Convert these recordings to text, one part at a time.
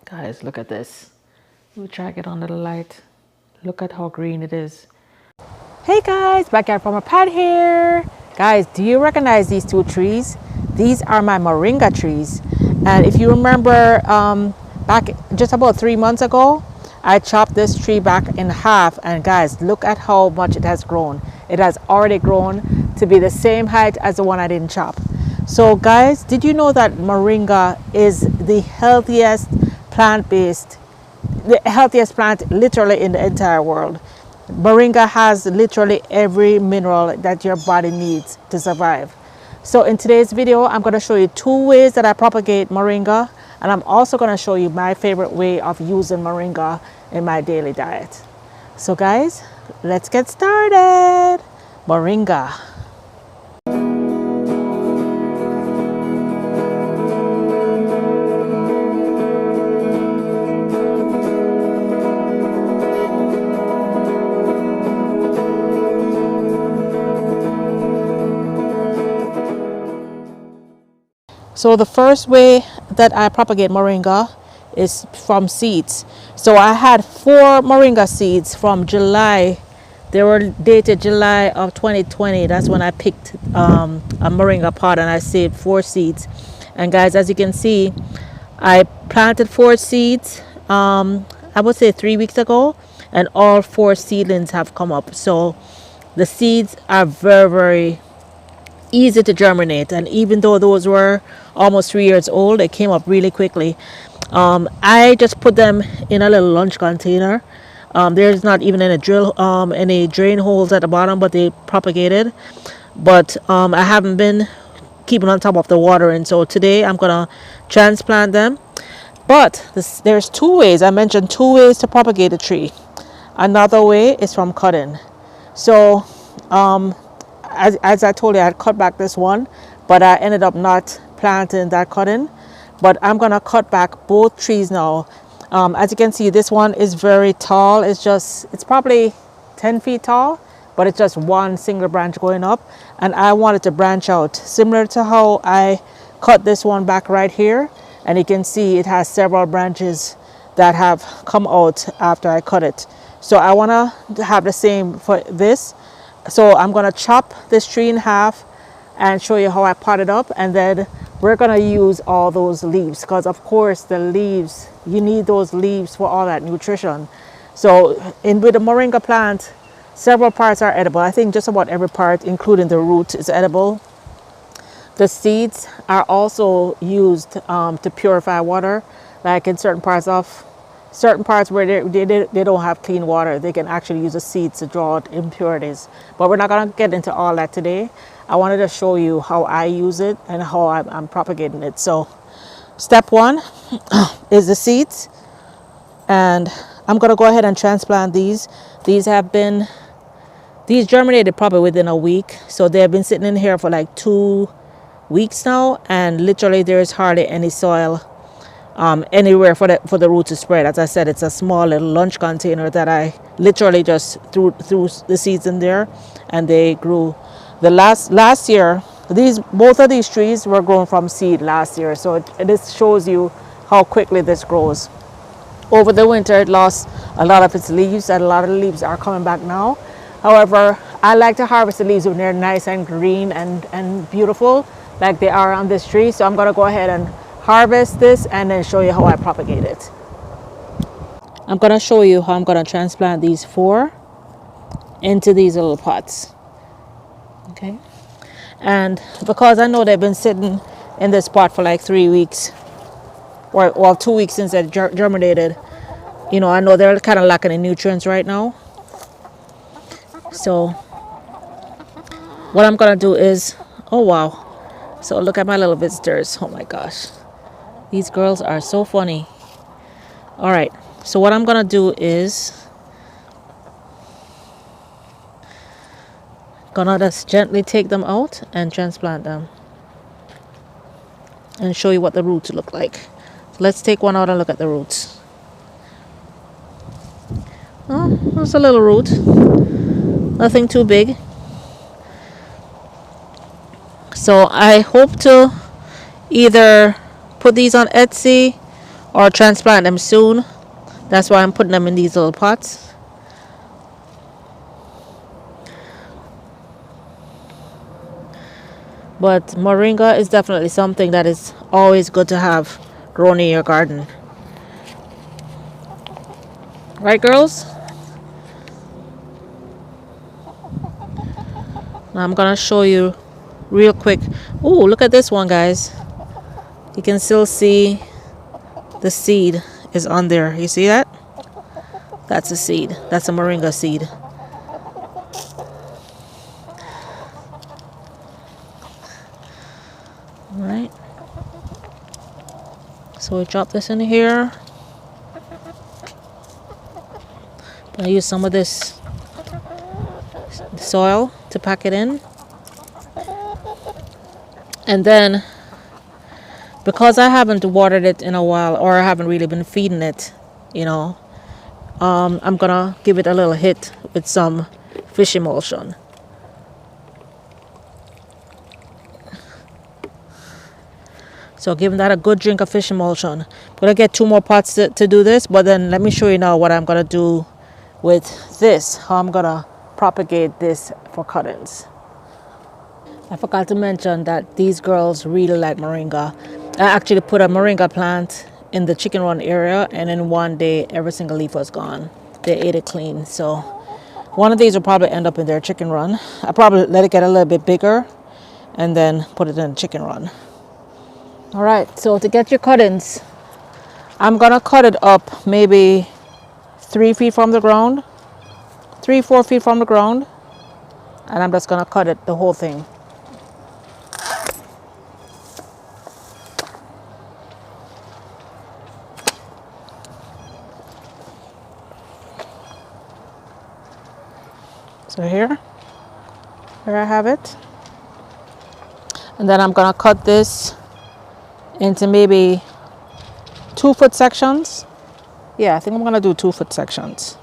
Guys, look at this. We'll track it under the light. Look at how green it is. Hey guys, backyard farmer Pat here. Guys, do you recognize these two trees? These are my moringa trees. And if you remember, back just about 3 months ago, I chopped this tree back in half. And guys, look at how much it has grown. It has already grown to be the same height as the one I didn't chop. So guys, did you know that moringa is the healthiest plant-based, the healthiest plant literally in the entire world? Moringa has literally every mineral that your body needs to survive. So in today's video, I'm going to show you 2 ways that I propagate moringa, and I'm also going to show you my favorite way of using moringa in my daily diet. So guys, let's get started. Moringa. So the first way that I propagate moringa is from seeds. So I had 4 moringa seeds from July. They were dated July of 2020. That's when I picked a moringa pot, and I saved 4 seeds. And guys, as you can see, I planted 4 seeds, I would say 3 weeks ago, and all 4 seedlings have come up. So the seeds are very, very easy to germinate, and even though those were almost 3 years old, they came up really quickly. I just put them in a little lunch container. There's not even any drain holes at the bottom, but they propagated. But I haven't been keeping on top of the water, and so today I'm gonna transplant them. But there's 2 ways. I mentioned 2 ways to propagate a tree. Another way is from cutting. So as I told you, I had cut back this one, but I ended up not planting that cutting. But I'm gonna cut back both trees now. As you can see, this one is very tall. It's probably 10 feet tall, but it's just one single branch going up, and I wanted to branch out similar to how I cut this one back right here. And you can see it has several branches that have come out after I cut it. So I want to have the same for this. So I'm going to chop this tree in half and show you how I pot it up, and then we're going to use all those leaves, because of course the leaves, you need those leaves for all that nutrition. So with the moringa plant, several parts are edible. I think just about every part, including the root, is edible. The seeds are also used to purify water, like in certain parts where they don't have clean water, they can actually use the seeds to draw out impurities. But we're not going to get into all that today. I wanted to show you how I use it and how I'm propagating it. So step 1 is the seeds, and I'm going to go ahead and transplant these. These germinated probably within a week, so they have been sitting in here for like 2 weeks now, and literally there's hardly any soil anywhere for the root to spread. As I said, it's a small little lunch container that I literally just threw the seeds in there, and they grew. The last year, both of these trees were grown from seed last year, so this shows you how quickly this grows. Over the winter, it lost a lot of its leaves, and a lot of the leaves are coming back now. However, I like to harvest the leaves when they're nice and green and beautiful, like they are on this tree. So I'm going to go ahead and harvest this and then show you how I propagate it. I'm going to show you how I'm going to transplant these 4 into these little pots. Okay, and because I know they've been sitting in this pot for like 3 weeks, or 2 weeks since they germinated, you know, I know they're kind of lacking in nutrients right now. So what I'm going to do is, oh wow, so look at my little visitors. Oh my gosh, these girls are so funny. All right, so what I'm gonna do is gonna just gently take them out and transplant them and show you what the roots look like. So let's take one out and look at the roots. Oh, there's a little root, nothing too big. So I hope to either put these on Etsy or transplant them soon. That's why I'm putting them in these little pots. But moringa is definitely something that is always good to have grown in your garden. Right, girls? Now I'm going to show you real quick. Ooh, look at this one, guys. You can still see the seed is on there. You see that? That's a seed. That's a moringa seed. All right. So we drop this in here. I use some of this soil to pack it in. And then, because I haven't watered it in a while, or I haven't really been feeding it, you know, I'm gonna give it a little hit with some fish emulsion. So giving that a good drink of fish emulsion. I'm gonna get 2 more pots to do this, but then let me show you now what I'm gonna do with this, how I'm gonna propagate this for cuttings. I forgot to mention that these girls really like moringa. I actually put a moringa plant in the chicken run area, and in one day every single leaf was gone. They ate it clean. So one of these will probably end up in their chicken run. I probably let it get a little bit bigger and then put it in the chicken run. All right, so to get your cuttings, I'm gonna cut it up maybe 3 feet from the ground, 3-4 feet from the ground, and I'm just gonna cut it the whole thing. So here I have it, and then I'm gonna cut this into maybe 2-foot sections. Yeah, I think I'm gonna do 2-foot sections.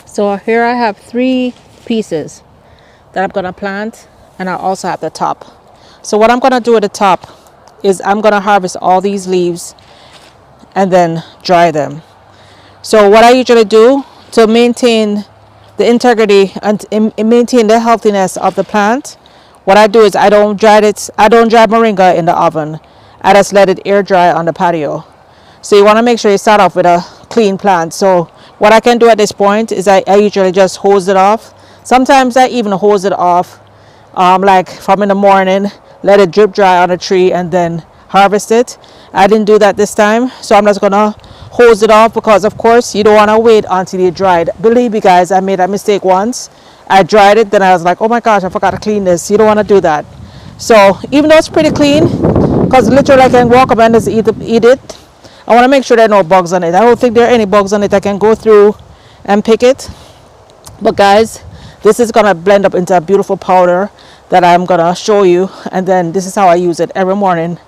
So here I have 3 pieces that I'm gonna plant, and I also have the top. So what I'm gonna do at the top is I'm gonna harvest all these leaves and then dry them. So what I usually do to maintain the integrity and maintain the healthiness of the plant, what I do is I don't dry moringa in the oven. I just let it air dry on the patio. So you want to make sure you start off with a clean plant. So what I can do at this point is I usually just hose it off. Sometimes I even hose it off like from in the morning, let it drip dry on a tree and then harvest it. I didn't do that this time, so I'm just gonna hose it off, because of course you don't want to wait until you dried. Believe me guys, I made a mistake once. I dried it, then I was like, oh my gosh, I forgot to clean this. You don't want to do that. So even though it's pretty clean, because literally I can walk up and just eat it, I want to make sure there are no bugs on it. I don't think there are any bugs on it. I can go through and pick it. But guys, this is going to blend up into a beautiful powder that I'm going to show you. And then this is how I use it every morning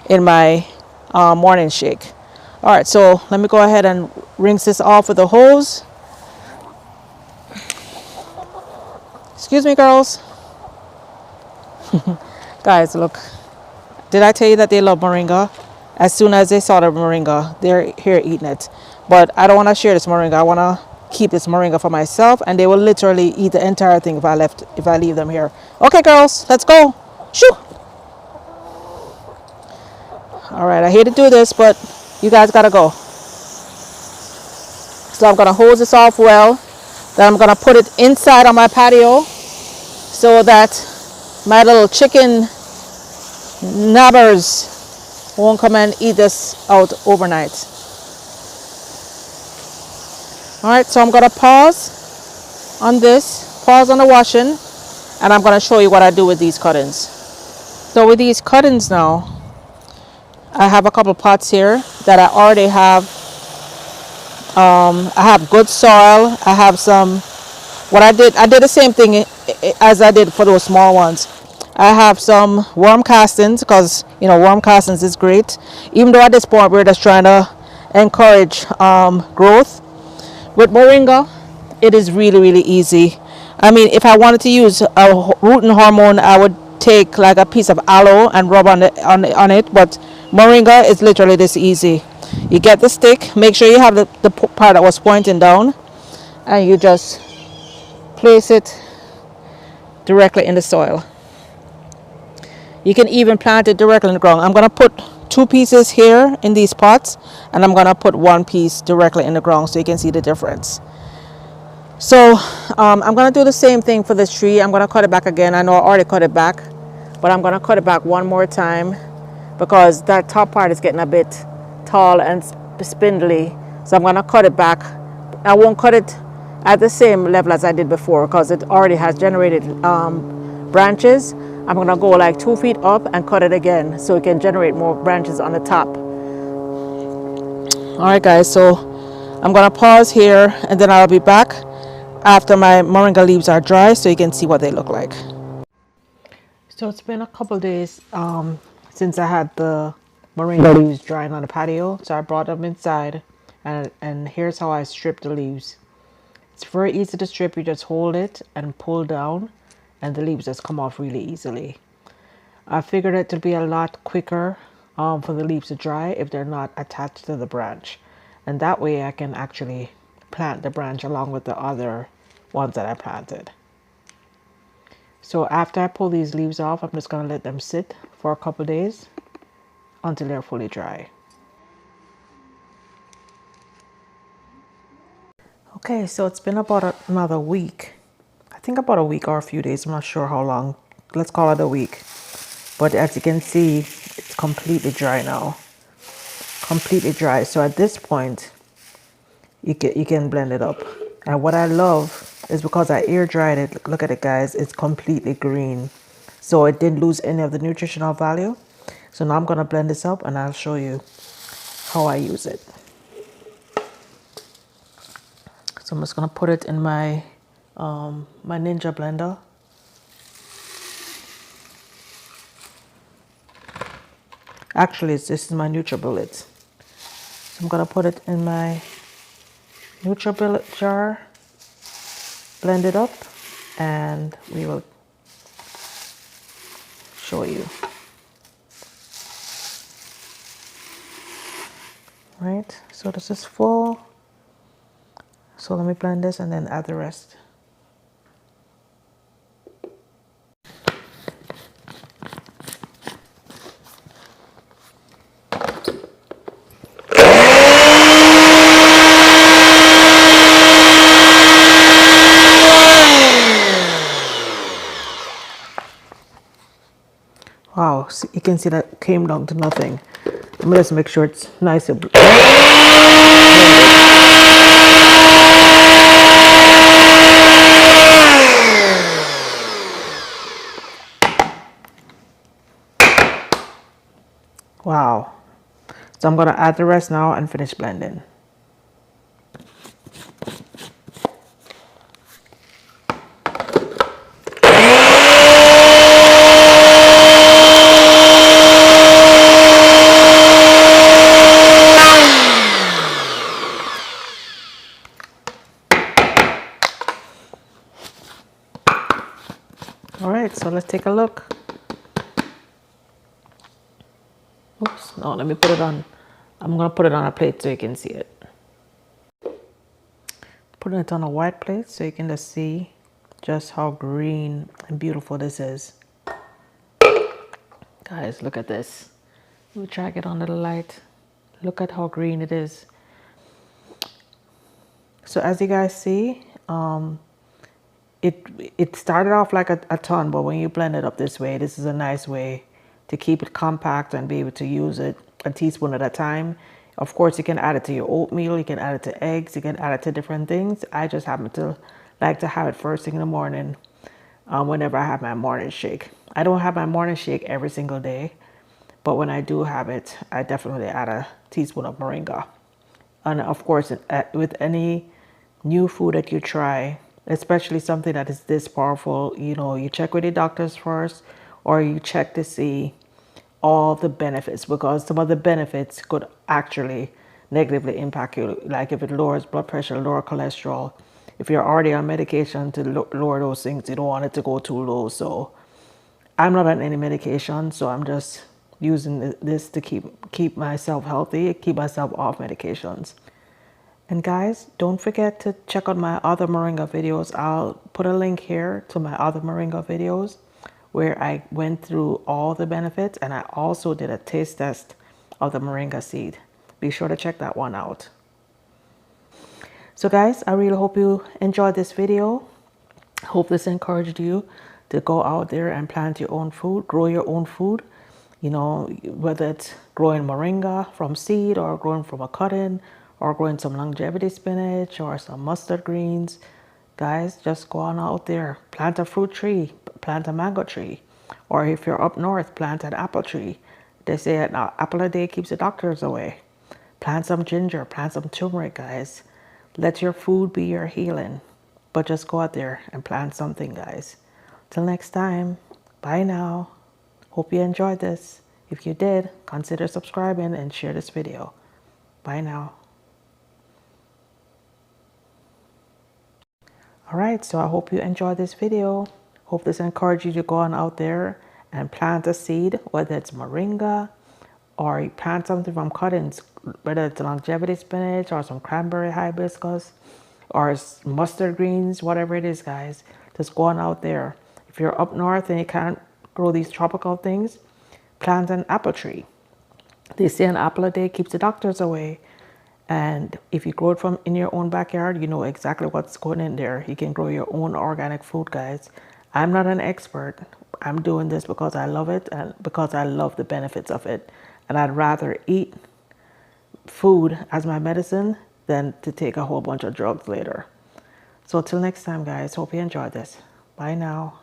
in my morning shake. All right, so let me go ahead and rinse this off with a hose. Excuse me, girls. Guys, look. Did I tell you that they love moringa? As soon as they saw the moringa, they're here eating it. But I don't want to share this moringa. I want to keep this moringa for myself, and they will literally eat the entire thing if I leave them here. Okay, girls, let's go. Shoo! All right, I hate to do this, but you guys gotta go. So I'm gonna hose this off well. Then I'm gonna put it inside on my patio so that my little chicken nabbers won't come and eat this out overnight. All right, so I'm gonna pause on this, pause on the washing, and I'm gonna show you what I do with these cuttings. So with these cuttings now, I have a couple pots here that I already have. I have good soil. I have some What I did the same thing as I did for those small ones. I have some worm castings because you know worm castings is great. Even though at this point we're just trying to encourage growth with moringa, it is really easy. I mean, if I wanted to use a rooting hormone, I would take like a piece of aloe and rub on it. But moringa is literally this easy. You get the stick. Make sure you have the part that was pointing down, and you just place it directly in the soil. You can even plant it directly in the ground. I'm going to put 2 pieces here in these pots, and I'm going to put 1 piece directly in the ground so you can see the difference. So I'm going to do the same thing for this tree. I'm going to cut it back again. I know I already cut it back, but I'm going to cut it back one more time because that top part is getting a bit tall and spindly. So I'm going to cut it back. I won't cut it at the same level as I did before because it already has generated branches. I'm going to go like 2 feet up and cut it again so it can generate more branches on the top. All right, guys, so I'm going to pause here and then I'll be back after my moringa leaves are dry so you can see what they look like. So it's been a couple days since I had the moringa leaves drying on the patio, so I brought them inside and here's how I strip the leaves. It's very easy to strip. You just hold it and pull down and the leaves just come off really easily. I figured it to be a lot quicker for the leaves to dry if they're not attached to the branch, and that way I can actually plant the branch along with the other ones that I planted. So after I pull these leaves off, I'm just going to let them sit for a couple days until they're fully dry. Okay, so it's been about another week. I think about a week or a few days. I'm not sure how long. Let's call it a week. But as you can see, it's completely dry now. Completely dry. So at this point, you can blend it up. And what I love is because I air dried it, look at it guys, it's completely green. So it didn't lose any of the nutritional value. So now I'm gonna blend this up and I'll show you how I use it. So I'm just gonna put it in my my Ninja blender. Actually, this is my NutriBullet. So I'm gonna put it in my NutriBullet jar, blend it up, and we will show you. Right, so this is full. So let me blend this and then add the rest. Wow, so you can see that came down to nothing. Let me just make sure it's nice and blended. Wow. So I'm gonna add the rest now and finish blending. All right, so let's take a look. Oops, no, let me put it on. I'm gonna put it on a plate so you can see it. Putting it on a white plate so you can just see just how green and beautiful this is. Guys, look at this. Let me try to get under the light. Look at how green it is. So as you guys see, it started off like a ton, but when you blend it up this way, this is a nice way to keep it compact and be able to use it a teaspoon at a time. Of course, you can add it to your oatmeal, you can add it to eggs, you can add it to different things. I just happen to like to have it first thing in the morning whenever I have my morning shake. I don't have my morning shake every single day, but when I do have it, I definitely add a teaspoon of moringa. And of course, with any new food that you try, especially something that is this powerful. You know, you check with your doctors first, or you check to see all the benefits, because some of the benefits could actually negatively impact you. Like if it lowers blood pressure, lower cholesterol. If you're already on medication to lower those things, you don't want it to go too low. So I'm not on any medication, so I'm just using this to keep myself healthy, keep myself off medications. And guys, don't forget to check out my other Moringa videos. I'll put a link here to my other Moringa videos where I went through all the benefits, and I also did a taste test of the Moringa seed. Be sure to check that one out. So guys, I really hope you enjoyed this video. Hope this encouraged you to go out there and plant your own food, grow your own food. You know, whether it's growing moringa from seed, or growing from a cut-in, or growing some longevity spinach or some mustard greens. Guys, just go on out there, plant a fruit tree, plant a mango tree, or if you're up north, plant an apple tree. They say an apple a day keeps the doctors away. Plant some ginger, plant some turmeric, guys. Let your food be your healing. But just go out there and plant something, guys. Till next time, bye now. Hope you enjoyed this. If you did, consider subscribing and share this video. Bye now. Alright, so I hope you enjoyed this video. Hope this encouraged you to go on out there and plant a seed, whether it's moringa, or you plant something from cuttings, whether it's longevity spinach or some cranberry hibiscus or mustard greens, whatever it is, guys. Just go on out there. If you're up north and you can't grow these tropical things, plant an apple tree. They say an apple a day keeps the doctors away. And if you grow it from in your own backyard, you know exactly what's going in there. You can grow your own organic food, guys. I'm not an expert. I'm doing this because I love it and because I love the benefits of it. And I'd rather eat food as my medicine than to take a whole bunch of drugs later. So till next time, guys, hope you enjoyed this. Bye now.